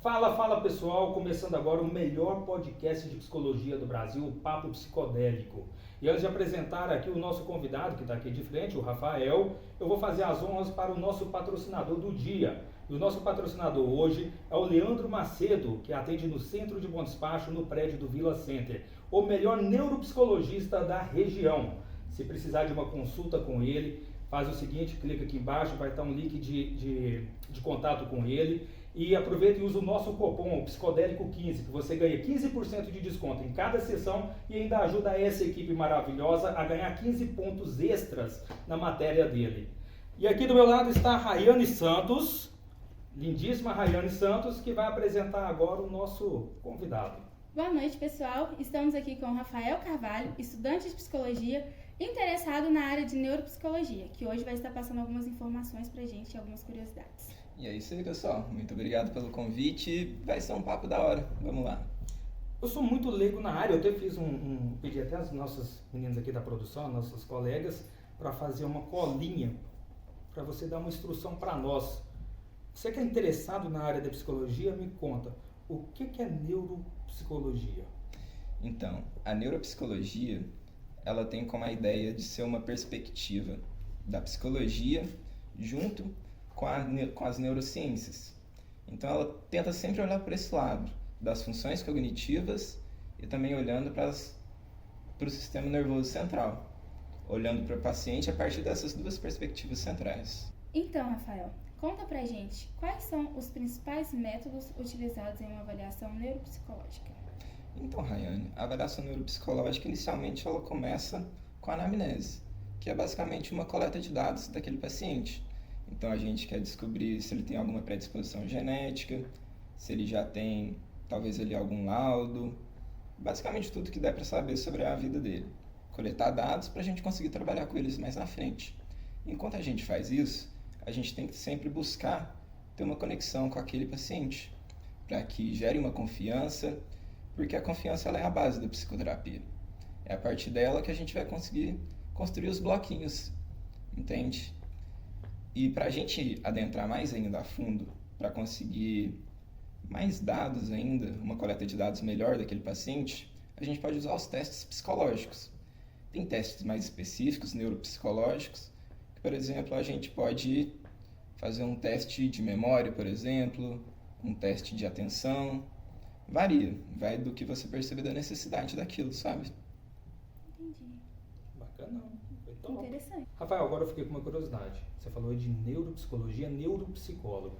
Fala pessoal, começando agora o melhor podcast de psicologia do Brasil, o Papo Psicodélico. E antes de apresentar aqui o nosso convidado que está aqui de frente, o Rafael, eu vou fazer as honras para o nosso patrocinador do dia. E o nosso patrocinador hoje é o Leandro Macedo, que atende no Centro de Bom Despacho, no prédio do Villa Center, o melhor neuropsicologista da região. Se precisar de uma consulta com ele, faz o seguinte, clica aqui embaixo, vai estar um link de contato com ele. E aproveita e usa o nosso cupom Psicodélico15, que você ganha 15% de desconto em cada sessão e ainda ajuda essa equipe maravilhosa a ganhar 15 pontos extras na matéria dele. E aqui do meu lado está a Rayane Santos, lindíssima Rayane Santos, que vai apresentar agora o nosso convidado. Boa noite, pessoal. Estamos aqui com o Rafael Carvalho, estudante de psicologia, interessado na área de neuropsicologia, que hoje vai estar passando algumas informações pra gente e algumas curiosidades. E é isso aí, pessoal. Muito obrigado pelo convite. Vai ser um papo da hora. Vamos lá. Eu sou muito leigo na área. Eu até pedi até as nossas meninas aqui da produção, nossas colegas, para fazer uma colinha, para você dar uma instrução para nós. Você que é interessado na área da psicologia, me conta, o que é neuropsicologia? Então, a neuropsicologia, ela tem como a ideia de ser uma perspectiva da psicologia junto com as neurociências. Então ela tenta sempre olhar para esse lado, das funções cognitivas e também olhando para o sistema nervoso central, olhando para o paciente a partir dessas duas perspectivas centrais. Então, Rafael, conta pra gente quais são os principais métodos utilizados em uma avaliação neuropsicológica. Então, Rayane, a avaliação neuropsicológica inicialmente ela começa com a anamnese, que é basicamente uma coleta de dados daquele paciente. Então a gente quer descobrir se ele tem alguma predisposição genética, se ele já tem, talvez ele algum laudo, basicamente tudo que der para saber sobre a vida dele. Coletar dados para a gente conseguir trabalhar com eles mais na frente. Enquanto a gente faz isso, a gente tem que sempre buscar ter uma conexão com aquele paciente, para que gere uma confiança, porque a confiança ela é a base da psicoterapia. É a partir dela que a gente vai conseguir construir os bloquinhos, entende? E para a gente adentrar mais ainda a fundo, para conseguir mais dados ainda, uma coleta de dados melhor daquele paciente, a gente pode usar os testes psicológicos. Tem testes mais específicos, neuropsicológicos, que, por exemplo, a gente pode fazer um teste de memória, por exemplo, um teste de atenção. Varia, vai do que você perceber da necessidade daquilo, sabe? Entendi. Bacana. Interessante. Rafael, agora eu fiquei com uma curiosidade. Você falou de neuropsicologia, neuropsicólogo.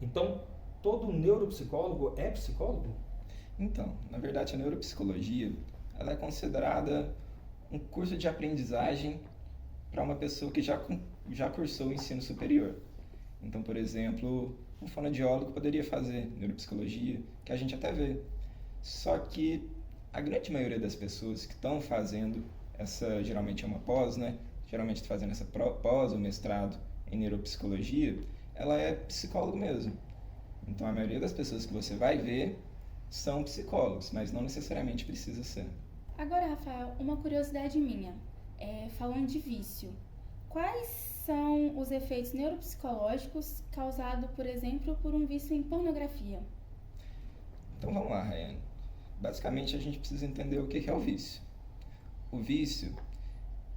Então, todo neuropsicólogo é psicólogo? Então, na verdade, a neuropsicologia ela é considerada um curso de aprendizagem para uma pessoa que já cursou o ensino superior. Então, por exemplo, um fonoaudiólogo poderia fazer neuropsicologia, que a gente até vê. Só que a grande maioria das pessoas que estão fazendo essa, geralmente é uma pós, né? Geralmente está fazendo essa pós ou mestrado em neuropsicologia, ela é psicólogo mesmo. Então a maioria das pessoas que você vai ver são psicólogos, mas não necessariamente precisa ser. Agora, Rafael, uma curiosidade minha. Falando de vício, quais são os efeitos neuropsicológicos causados, por exemplo, por um vício em pornografia? Então vamos lá, Rayane. Basicamente a gente precisa entender o que é o vício. O vício,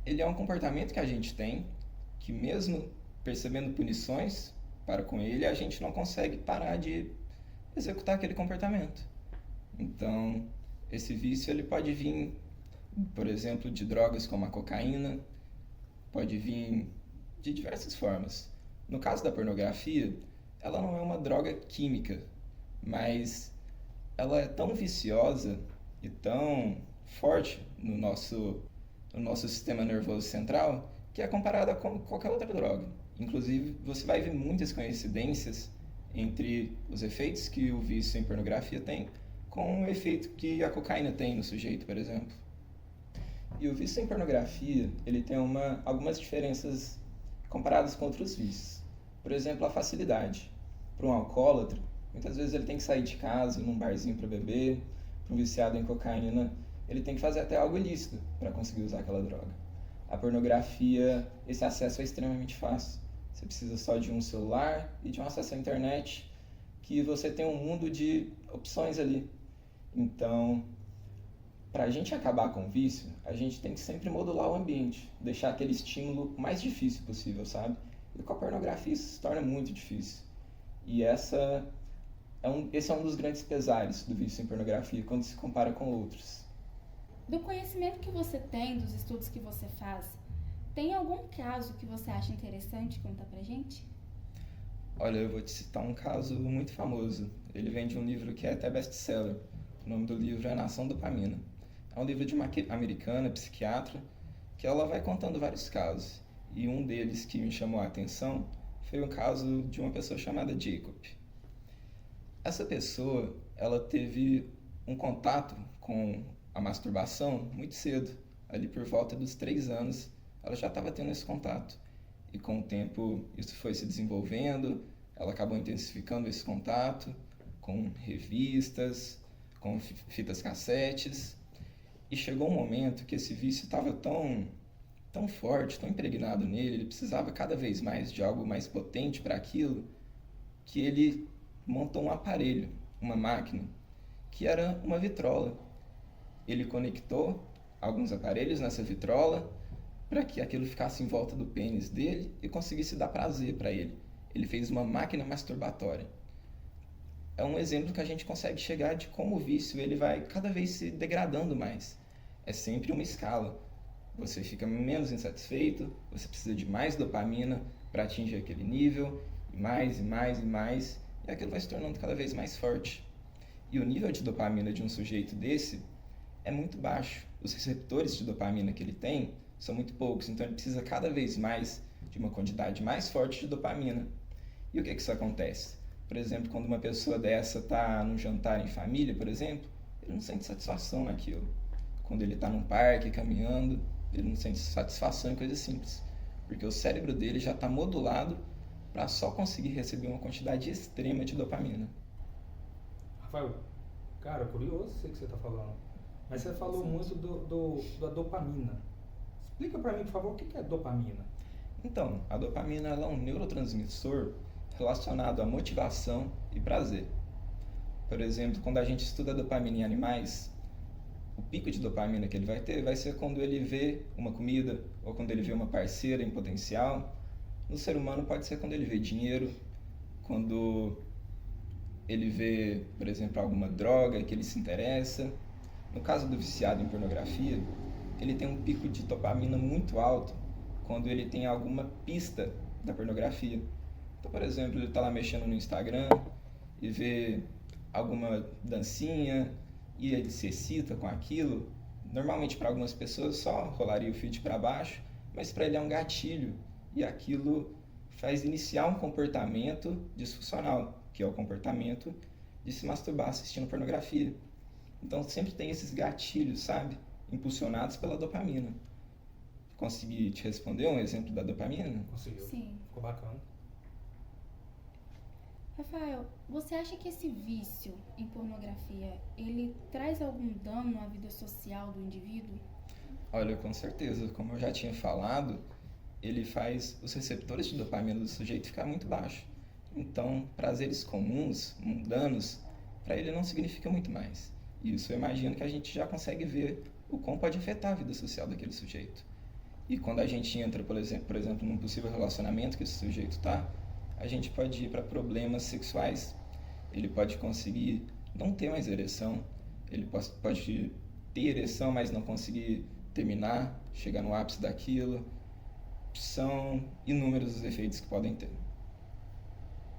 ele é um comportamento que a gente tem, que mesmo percebendo punições para com ele, a gente não consegue parar de executar aquele comportamento. Então, esse vício ele pode vir, por exemplo, de drogas como a cocaína, pode vir de diversas formas. No caso da pornografia, ela não é uma droga química, mas ela é tão viciosa e tão forte no nosso sistema nervoso central que é comparada com qualquer outra droga. Inclusive, você vai ver muitas coincidências entre os efeitos que o vício em pornografia tem com o efeito que a cocaína tem no sujeito, por exemplo. E o vício em pornografia, ele tem algumas diferenças comparadas com outros vícios. Por exemplo, a facilidade. Para um alcoólatra, muitas vezes ele tem que sair de casa, ir num barzinho para beber. Para um viciado em cocaína, ele tem que fazer até algo ilícito para conseguir usar aquela droga. A pornografia, esse acesso é extremamente fácil. Você precisa só de um celular e de um acesso à internet que você tem um mundo de opções ali. Então, para a gente acabar com o vício, a gente tem que sempre modular o ambiente, deixar aquele estímulo o mais difícil possível, sabe? E com a pornografia isso se torna muito difícil. E esse é um dos grandes pesares do vício em pornografia, quando se compara com outros. Do conhecimento que você tem, dos estudos que você faz, tem algum caso que você acha interessante contar pra gente? Olha, eu vou te citar um caso muito famoso. Ele vem de um livro que é até best-seller. O nome do livro é Nação Dopamina. É um livro de uma americana, psiquiatra, que ela vai contando vários casos. E um deles que me chamou a atenção foi o caso de uma pessoa chamada Jacob. Essa pessoa, ela teve um contato com a masturbação muito cedo. Ali por volta dos 3 anos, ela já estava tendo esse contato. E com o tempo isso foi se desenvolvendo, ela acabou intensificando esse contato com revistas, com fitas cassetes. E chegou um momento que esse vício estava tão forte, tão impregnado nele, ele precisava cada vez mais de algo mais potente para aquilo, que ele montou um aparelho, uma máquina, que era uma vitrola. Ele conectou alguns aparelhos nessa vitrola para que aquilo ficasse em volta do pênis dele e conseguisse dar prazer para ele. Ele fez uma máquina masturbatória. É um exemplo que a gente consegue chegar de como o vício ele vai cada vez se degradando mais. É sempre uma escala. Você fica menos insatisfeito, você precisa de mais dopamina para atingir aquele nível, e mais, e mais, e mais, e aquilo vai se tornando cada vez mais forte. E o nível de dopamina de um sujeito desse é muito baixo. Os receptores de dopamina que ele tem são muito poucos, então ele precisa cada vez mais de uma quantidade mais forte de dopamina. E o que isso acontece? Por exemplo, quando uma pessoa dessa está num jantar em família, por exemplo, ele não sente satisfação naquilo. Quando ele está num parque, caminhando, ele não sente satisfação em coisas simples, porque o cérebro dele já está modulado para só conseguir receber uma quantidade extrema de dopamina. Rafael, cara, curioso isso que você está falando, mas você falou muito da dopamina. Explica para mim, por favor, o que é dopamina? Então, a dopamina ela é um neurotransmissor relacionado à motivação e prazer. Por exemplo, quando a gente estuda a dopamina em animais, o pico de dopamina que ele vai ter vai ser quando ele vê uma comida ou quando ele vê uma parceira em potencial. No ser humano pode ser quando ele vê dinheiro, quando ele vê, por exemplo, alguma droga que ele se interessa. No caso do viciado em pornografia, ele tem um pico de dopamina muito alto quando ele tem alguma pista da pornografia. Então, por exemplo, ele está lá mexendo no Instagram e vê alguma dancinha e ele se excita com aquilo. Normalmente, para algumas pessoas, só rolaria o feed para baixo, mas para ele é um gatilho e aquilo faz iniciar um comportamento disfuncional, que é o comportamento de se masturbar assistindo pornografia. Então, sempre tem esses gatilhos, sabe? Impulsionados pela dopamina. Consegui te responder um exemplo da dopamina? Conseguiu. Sim. Ficou bacana. Rafael, você acha que esse vício em pornografia, ele traz algum dano à vida social do indivíduo? Olha, com certeza. Como eu já tinha falado, ele faz os receptores de dopamina do sujeito ficar muito baixo. Então, prazeres comuns, mundanos, para ele não significa muito mais. Isso eu imagino que a gente já consegue ver o quão pode afetar a vida social daquele sujeito. E quando a gente entra, por exemplo, num possível relacionamento que esse sujeito está, a gente pode ir para problemas sexuais. Ele pode conseguir não ter mais ereção, ele pode ter ereção, mas não conseguir terminar, chegar no ápice daquilo. São inúmeros os efeitos que podem ter.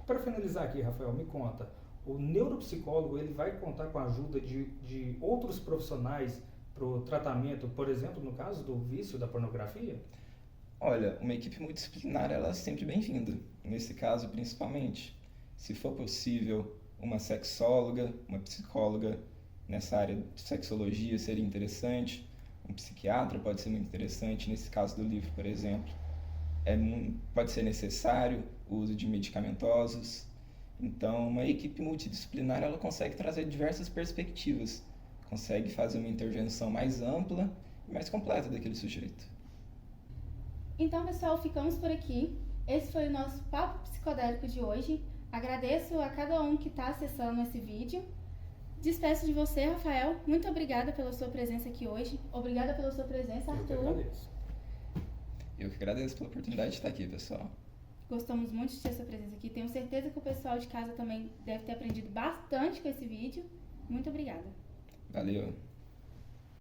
Para finalizar aqui, Rafael, me conta, o neuropsicólogo ele vai contar com a ajuda de outros profissionais para o tratamento, por exemplo, no caso do vício da pornografia? Olha, uma equipe multidisciplinar ela é sempre bem-vinda, nesse caso principalmente. Se for possível, uma sexóloga, uma psicóloga nessa área de sexologia seria interessante, um psiquiatra pode ser muito interessante, nesse caso do livro, por exemplo. Pode ser necessário o uso de medicamentosos. Então, uma equipe multidisciplinar ela consegue trazer diversas perspectivas, consegue fazer uma intervenção mais ampla e mais completa daquele sujeito. Então, pessoal, ficamos por aqui. Esse foi o nosso Papo Psicodélico de hoje. Agradeço a cada um que está acessando esse vídeo. Despeço de você, Rafael. Muito obrigada pela sua presença aqui hoje. Obrigada pela sua presença, Eu que Arthur. agradeço. Eu que agradeço pela oportunidade de estar aqui, pessoal. Gostamos muito de ter sua presença aqui. Tenho certeza que o pessoal de casa também deve ter aprendido bastante com esse vídeo. Muito obrigada. Valeu.